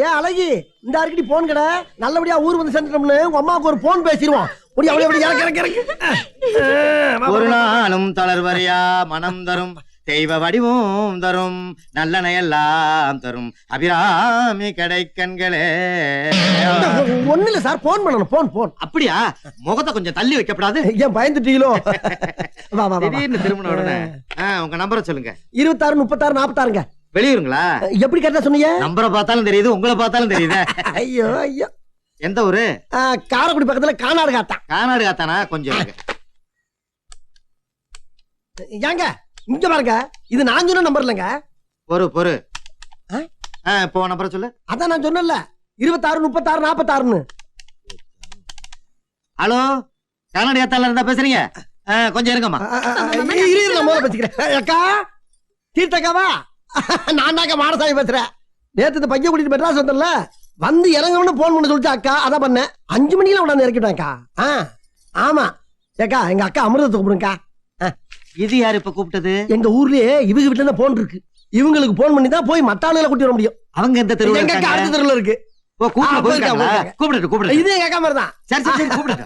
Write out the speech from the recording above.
ஏன் அழகி இந்த அடிக்கடி போன் கடை நல்லபடியா ஊர் வந்து சென்றோம்னு உங்க அம்மாவுக்கு ஒரு போன் பேசிடுவோம். ஒரு நாளும் தளர்வரியா மனம் தரும் தெய்வ வடிவும் தரும் நல்லனையெல்லாம் தரும் அபிராமி கடைக்கண்களே. ஒண்ணு இல்ல சார், போன் பண்ணணும். Phone phone. அப்படியா? முகத்தை கொஞ்சம் தள்ளி வைக்கப்படாது? ஏன் பயந்துட்டீங்களோ? திடீர்னு திரும்பின உடனே உங்க நம்பரை சொல்லுங்க. 26 36 46ங்க. வெளியூருங்களா? எப்படி கரெக்டா சொன்னீங்க? நம்பரை பார்த்தாலும் தெரியுது, உங்களை பார்த்தாலும் தெரியுது. ஐயோ ஐயோ. எந்த ஊரு? காரைக்குடி பக்கத்துல கானாடு காத்தான். கானாடு காத்தானா? கொஞ்சம் ஏங்க இங்க பாருங்க, இது நான் சொன்ன நம்பர் இல்லங்க. பொறு இப்போ நம்பரை சொல்லு. அதான் நான் சொன்னல 26 36 46ன்னு. ஹலோ, கானாடு காத்தால இருந்தா பேசுறீங்க? கொஞ்சம் இருங்கம்மா. அக்கா தீர்த்தக்காவா? நான் தாங்க மாடசாமி பேசுறேன். நேத்து இந்த பையன் கூட்டிட்டு மெட்ராஸ் வந்தல, வந்து இறங்கணும்னு போன் பண்ண சொல்லிட்டு அக்கா அதான் பண்ணேன். 5 மணிக்கு உடனே இறக்கிட்டாங்கக்கா. ஆமா ஏக்கா, எங்க அக்கா அமிர்தத்தை கூப்பிடுங்கக்கா. இது யாரு இப்ப கூப்பிட்டது? எங்க ஊர்லயே இவங்க வீட்டுல தான் போன் இருக்கு. இவங்களுக்கு போன் பண்ணி தான் போய் மத்த ஆளுகளை கூட்டி வர முடியும். அவங்க எந்த தெருவுல? எங்க அடுத்த தெருவுல இருக்கு. கூப்பிட்டு. இது எங்க அக்கா மாதிரி தான். சரி கூப்பிடுங்க.